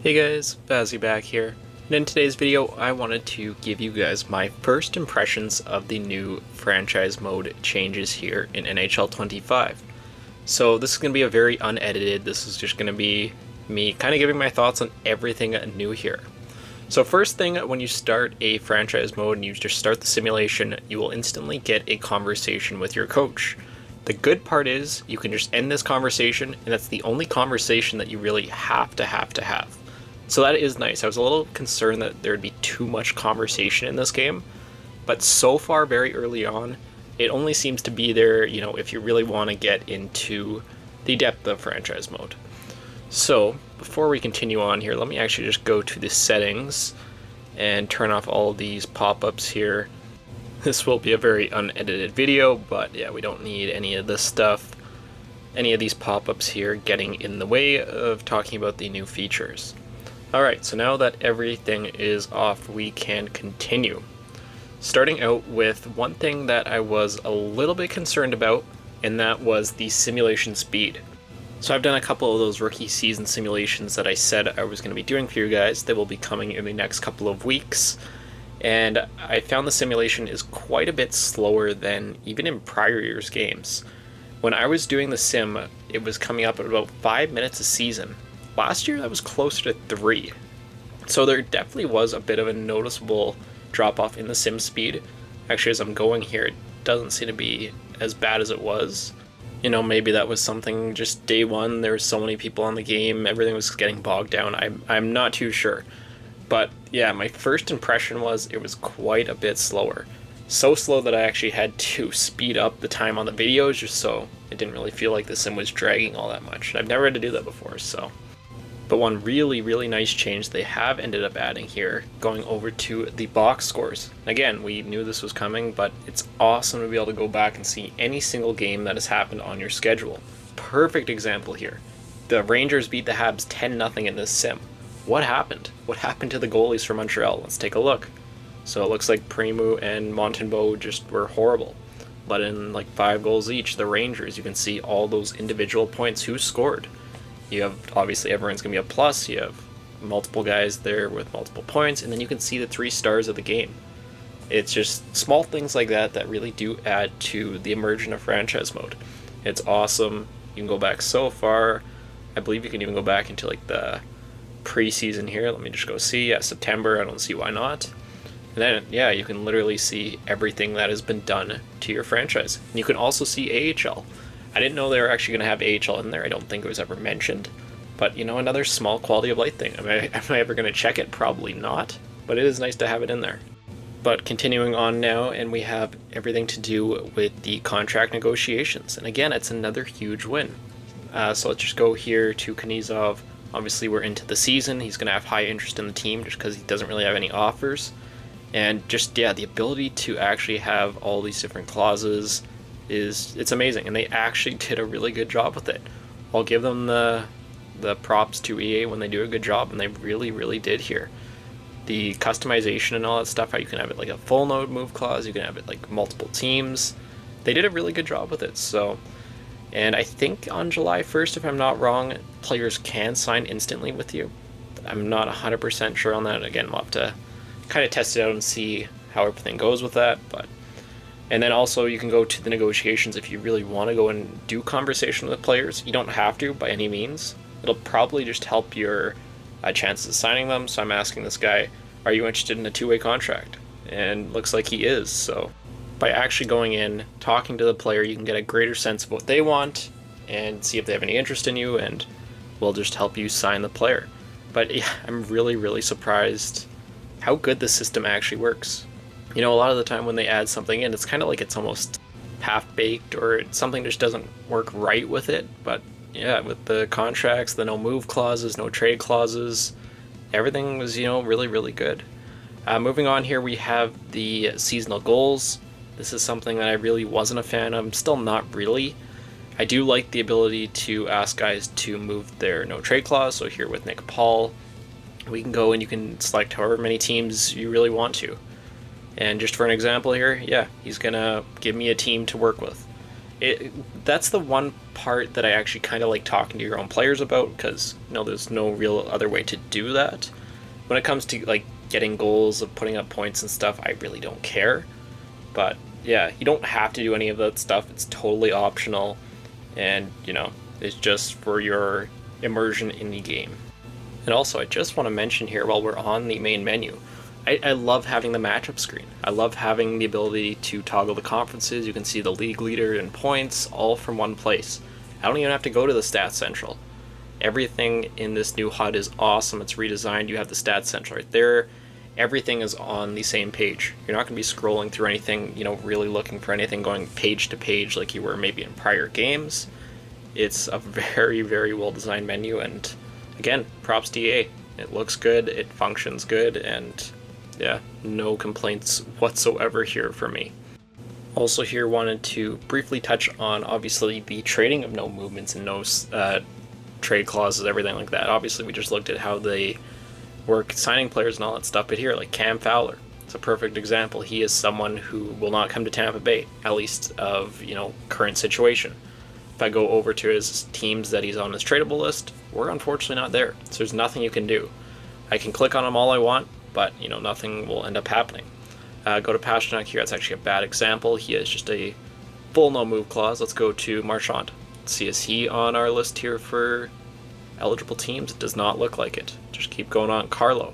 Hey guys, Bazzy back here, and in today's video I wanted to give you guys my first impressions of the new franchise mode changes here in NHL 25. So this is going to be a very unedited, this is just going to be me kind of giving my thoughts on everything new here. So first thing, when you start a franchise mode and you just start the simulation, you will instantly get a conversation with your coach. The good part is you can just end this conversation, and that's the only conversation that you really have to have. So that is nice. I was a little concerned that there would be too much conversation in this game, but so far very early on, it only seems to be there, if you really want to get into the depth of franchise mode. So before we continue on here, let me actually just go to the settings and turn off all of these pop-ups here. This will be a very unedited video, but yeah, we don't need any of this stuff, any of these pop-ups here getting in the way of talking about the new features. Alright, so now that everything is off, we can continue. Starting out with one thing that I was a little bit concerned about, and that was the simulation speed. So I've done a couple of those rookie season simulations that I said I was going to be doing for you guys. They will be coming in the next couple of weeks. And I found the simulation is quite a bit slower than even in prior years' games. When I was doing the sim, it was coming up at about 5 minutes a season. Last year that was closer to 3. So there definitely was a bit of a noticeable drop off in the sim speed. Actually, as I'm going here, it doesn't seem to be as bad as it was. Maybe that was something just day one, there were so many people on the game, everything was getting bogged down. I'm not too sure. But yeah, my first impression was it was quite a bit slower. So slow that I actually had to speed up the time on the videos just so it didn't really feel like the sim was dragging all that much. I've never had to do that before, so. But one really nice change they have ended up adding here, going over to the box scores. Again, we knew this was coming, but it's awesome to be able to go back and see any single game that has happened on your schedule. Perfect example here. The Rangers beat the Habs 10-0 in this sim. What happened? What happened to the goalies for Montreal? Let's take a look. So it looks like Primeau and Montembeault just were horrible. But in like 5 goals each, the Rangers, you can see all those individual points who scored. You have, obviously, everyone's going to be a plus. You have multiple guys there with multiple points, and then you can see the 3 stars of the game. It's just small things like that that really do add to the immersion of franchise mode. It's awesome. You can go back so far. I believe you can even go back into like the preseason here. Let me just go see. Yeah, September. I don't see why not. And then, yeah, you can literally see everything that has been done to your franchise. And you can also see AHL. I didn't know they were actually going to have AHL in there. I don't think it was ever mentioned. But, another small quality of life thing. Am I ever going to check it? Probably not. But it is nice to have it in there. But continuing on now, and we have everything to do with the contract negotiations. And again, it's another huge win. So let's just go here to Knizov. Obviously, we're into the season. He's going to have high interest in the team just because he doesn't really have any offers. And just, yeah, the ability to actually have all these different clauses it's amazing, and they actually did a really good job with it. I'll give them the props to EA when they do a good job, and they really did here. The customization and all that stuff, how you can have it like a full node move clause, you can have it like multiple teams. They did a really good job with it. So, and I think on July 1st, if I'm not wrong, players can sign instantly with you. I'm not 100% sure on that. Again, we'll have to kind of test it out and see how everything goes with that, but. And then also you can go to the negotiations if you really want to go and do conversation with players. You don't have to by any means. It'll probably just help your chances of signing them. So I'm asking this guy, are you interested in a 2-way contract? And looks like he is. So by actually going in, talking to the player, you can get a greater sense of what they want and see if they have any interest in you, and we'll just help you sign the player. But yeah, I'm really surprised how good this system actually works. A lot of the time when they add something in, it's kind of like it's almost half-baked or something just doesn't work right with it. But yeah, with the contracts, the no move clauses, no trade clauses, everything was, really good. Moving on here, we have the seasonal goals. This is something that I really wasn't a fan of. I'm still not really. I do like the ability to ask guys to move their no trade clause. So here with Nick Paul, we can go and you can select however many teams you really want to. And just for an example here, yeah, he's going to give me a team to work with. That's the one part that I actually kind of like talking to your own players about, because there's no real other way to do that. When it comes to like getting goals, of putting up points and stuff, I really don't care. But yeah, you don't have to do any of that stuff. It's totally optional, and it's just for your immersion in the game. And also, I just want to mention here, while we're on the main menu, I love having the matchup screen. I love having the ability to toggle the conferences. You can see the league leader and points all from one place. I don't even have to go to the Stats Central. Everything in this new HUD is awesome. It's redesigned. You have the Stats Central right there. Everything is on the same page. You're not going to be scrolling through anything, really looking for anything, going page to page like you were maybe in prior games. It's a very, very well designed menu, and again, props to EA. It looks good, it functions good, and yeah, no complaints whatsoever here for me. Also here, wanted to briefly touch on, obviously, the trading of no movements and no trade clauses, everything like that. Obviously, we just looked at how they work signing players and all that stuff, but here, like Cam Fowler, it's a perfect example. He is someone who will not come to Tampa Bay, at least of, current situation. If I go over to his teams that he's on his tradable list, we're unfortunately not there. So there's nothing you can do. I can click on him all I want, but nothing will end up happening. Go to Pasternak here. That's actually a bad example. He has just a full no move clause. Let's go to Marchand. Let's see, is he on our list here for eligible teams? It does not look like it. Just keep going on. Carlo.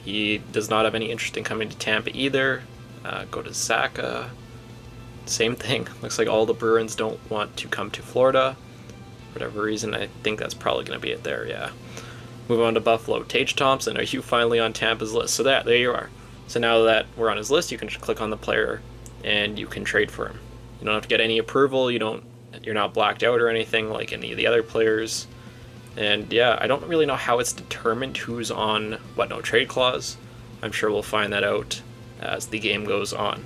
He does not have any interest in coming to Tampa either. Go to Zaka. Same thing. Looks like all the Bruins don't want to come to Florida. For whatever reason, I think that's probably going to be it there, yeah. Move on to Buffalo. Tage Thompson, are you finally on Tampa's list? So there you are. So now that we're on his list, you can just click on the player and you can trade for him. You don't have to get any approval. You're not blacked out or anything like any of the other players. And yeah, I don't really know how it's determined who's on what no trade clause. I'm sure we'll find that out as the game goes on.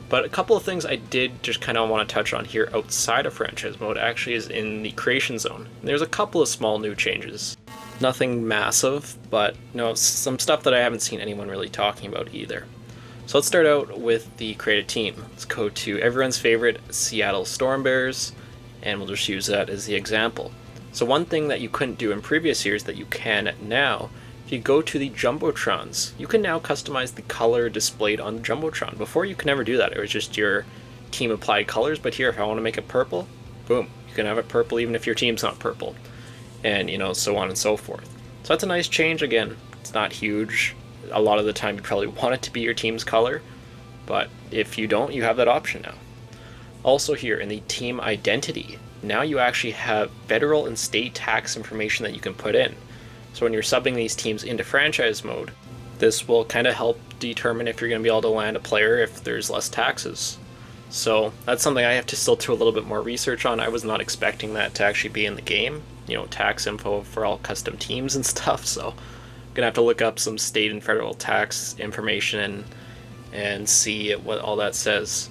But a couple of things I did just kind of want to touch on here outside of franchise mode actually is in the creation zone. And there's a couple of small new changes. Nothing massive, but some stuff that I haven't seen anyone really talking about either. So let's start out with the created team. Let's go to everyone's favorite Seattle Storm Bears, and we'll just use that as the example. So one thing that you couldn't do in previous years that you can now, if you go to the Jumbotrons, you can now customize the color displayed on the Jumbotron. Before you could never do that. It was just your team applied colors, but here if I want to make it purple, boom, you can have it purple even if your team's not purple. And so on and so forth. So that's a nice change. Again, it's not huge. A lot of the time you probably want it to be your team's color, but if you don't, you have that option now. Also here in the team identity, now you actually have federal and state tax information that you can put in. So when you're subbing these teams into franchise mode, this will kind of help determine if you're going to be able to land a player if there's less taxes. So that's something I have to still do a little bit more research on. I was not expecting that to actually be in the game, tax info for all custom teams and stuff. So I'm going to have to look up some state and federal tax information and see what all that says.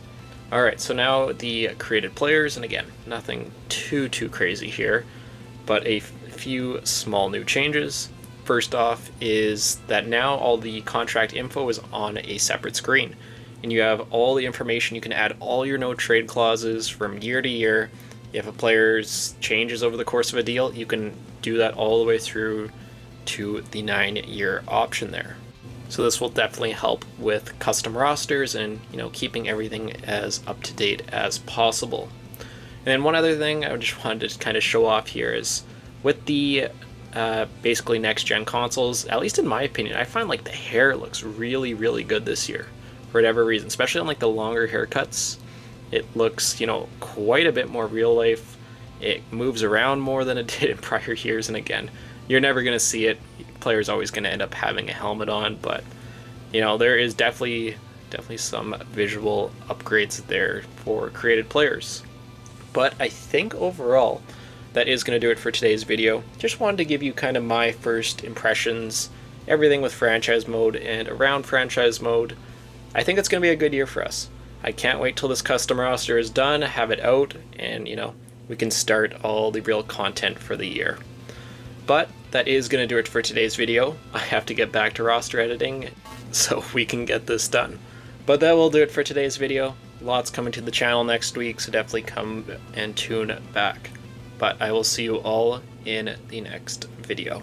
Alright, so now the created players, and again, nothing too crazy here, but a few small new changes. First off is that now all the contract info is on a separate screen, and you have all the information. You can add all your no trade clauses from year to year. If a player's changes over the course of a deal, you can do that all the way through to the 9-year option there. So this will definitely help with custom rosters and keeping everything as up to date as possible. And then one other thing I just wanted to kind of show off here is with the basically next gen consoles, at least in my opinion, I find like the hair looks really good this year for whatever reason, especially on like the longer haircuts. It looks quite a bit more real life. It moves around more than it did in prior years, and again, you're never going to see it. Player's always going to end up having a helmet on, but there is definitely some visual upgrades there for created players. But I think overall that is going to do it for today's video. Just wanted to give you kind of my first impressions, everything with franchise mode and around franchise mode. I think it's going to be a good year for us. I can't wait till this custom roster is done, have it out, and we can start all the real content for the year. But that is going to do it for today's video. I have to get back to roster editing so we can get this done. But that will do it for today's video. Lots coming to the channel next week, so definitely come and tune back. But I will see you all in the next video.